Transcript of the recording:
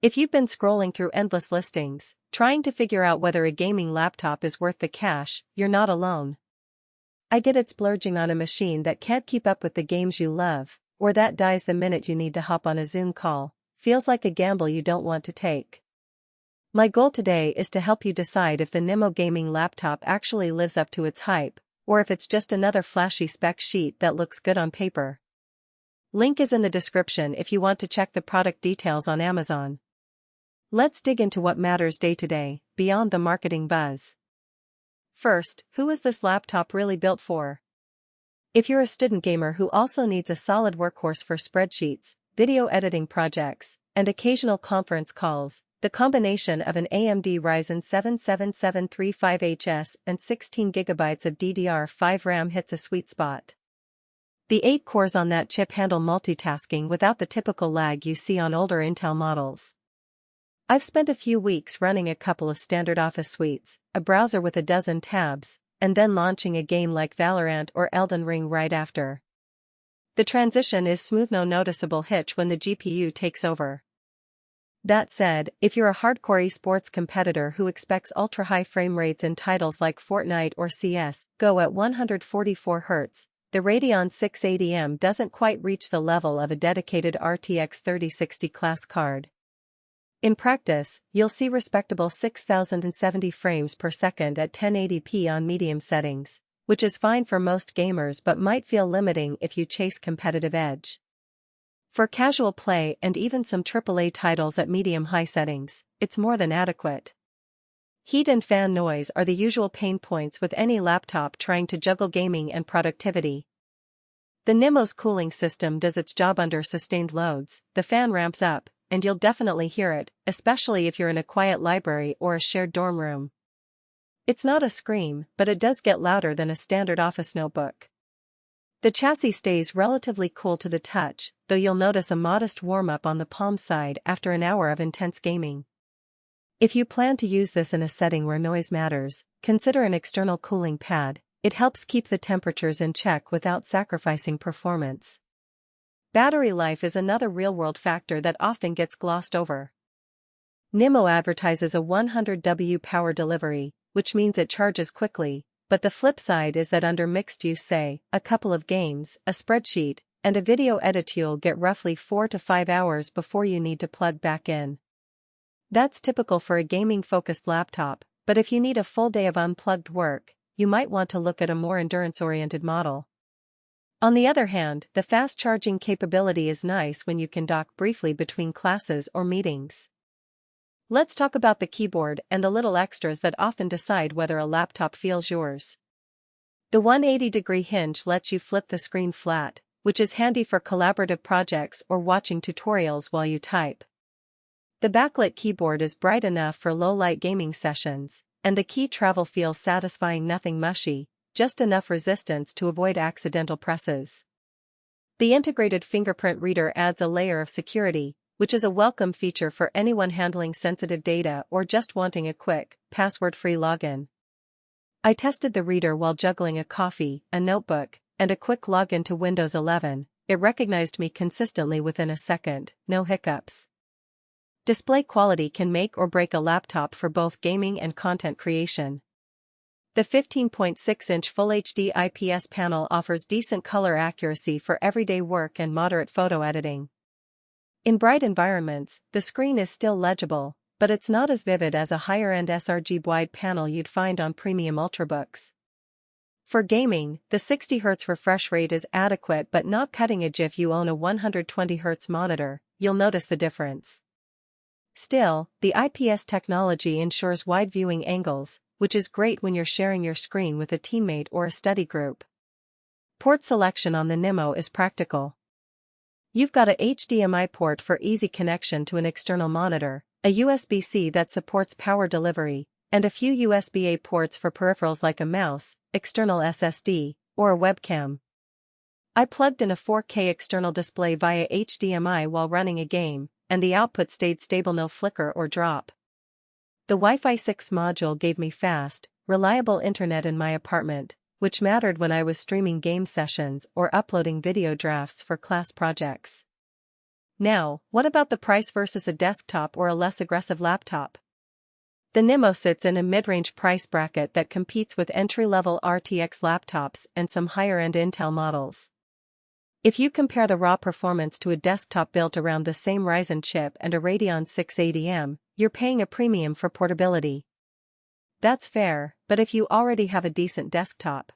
If you've been scrolling through endless listings, trying to figure out whether a gaming laptop is worth the cash, you're not alone. I get it, splurging on a machine that can't keep up with the games you love, or that dies the minute you need to hop on a Zoom call, feels like a gamble you don't want to take. My goal today is to help you decide if the NIMO gaming laptop actually lives up to its hype, or if it's just another flashy spec sheet that looks good on paper. Link is in the description if you want to check the product details on Amazon. Let's dig into what matters day to day, beyond the marketing buzz. First, who is this laptop really built for? If you're a student gamer who also needs a solid workhorse for spreadsheets, video editing projects, and occasional conference calls, the combination of an AMD Ryzen 7 7735HS and 16GB of DDR5 RAM hits a sweet spot. The 8 cores on that chip handle multitasking without the typical lag you see on older Intel models. I've spent a few weeks running a couple of standard office suites, a browser with a dozen tabs, and then launching a game like Valorant or Elden Ring right after. The transition is smooth, no noticeable hitch when the GPU takes over. That said, if you're a hardcore esports competitor who expects ultra-high frame rates in titles like Fortnite or CS, go at 144Hz, the Radeon 680M doesn't quite reach the level of a dedicated RTX 3060 class card. In practice, you'll see respectable 6070 frames per second at 1080p on medium settings, which is fine for most gamers but might feel limiting if you chase competitive edge. For casual play and even some AAA titles at medium-high settings, it's more than adequate. Heat and fan noise are the usual pain points with any laptop trying to juggle gaming and productivity. The NIMO's cooling system does its job under sustained loads. The fan ramps up, and you'll definitely hear it, especially if you're in a quiet library or a shared dorm room. It's not a scream, but it does get louder than a standard office notebook. The chassis stays relatively cool to the touch, though you'll notice a modest warm-up on the palm side after an hour of intense gaming. If you plan to use this in a setting where noise matters, consider an external cooling pad. It helps keep the temperatures in check without sacrificing performance. Battery life is another real-world factor that often gets glossed over. NIMO advertises a 100W power delivery, which means it charges quickly, but the flip side is that under mixed use, say, a couple of games, a spreadsheet, and a video edit, you'll get roughly 4 to 5 hours before you need to plug back in. That's typical for a gaming-focused laptop, but if you need a full day of unplugged work, you might want to look at a more endurance-oriented model. On the other hand, the fast charging capability is nice when you can dock briefly between classes or meetings. Let's talk about the keyboard and the little extras that often decide whether a laptop feels yours. The 180-degree hinge lets you flip the screen flat, which is handy for collaborative projects or watching tutorials while you type. The backlit keyboard is bright enough for low-light gaming sessions, and the key travel feels satisfying, nothing mushy, just enough resistance to avoid accidental presses. The integrated fingerprint reader adds a layer of security, which is a welcome feature for anyone handling sensitive data or just wanting a quick, password-free login. I tested the reader while juggling a coffee, a notebook, and a quick login to Windows 11. It recognized me consistently within a second, no hiccups. Display quality can make or break a laptop for both gaming and content creation. The 15.6-inch Full HD IPS panel offers decent color accuracy for everyday work and moderate photo editing. In bright environments, the screen is still legible, but it's not as vivid as a higher-end sRGB wide panel you'd find on premium ultrabooks. For gaming, the 60Hz refresh rate is adequate but not cutting edge. If you own a 120Hz monitor, you'll notice the difference. Still, the IPS technology ensures wide viewing angles, which is great when you're sharing your screen with a teammate or a study group. Port selection on the NIMO is practical. You've got a HDMI port for easy connection to an external monitor, a USB-C that supports power delivery, and a few USB-A ports for peripherals like a mouse, external SSD, or a webcam. I plugged in a 4K external display via HDMI while running a game, and the output stayed stable, no flicker or drop. The Wi-Fi 6 module gave me fast, reliable internet in my apartment, which mattered when I was streaming game sessions or uploading video drafts for class projects. Now, what about the price versus a desktop or a less aggressive laptop? The NIMO sits in a mid-range price bracket that competes with entry-level RTX laptops and some higher-end Intel models. If you compare the raw performance to a desktop built around the same Ryzen chip and a Radeon 680M, you're paying a premium for portability. That's fair, but if you already have a decent desktop,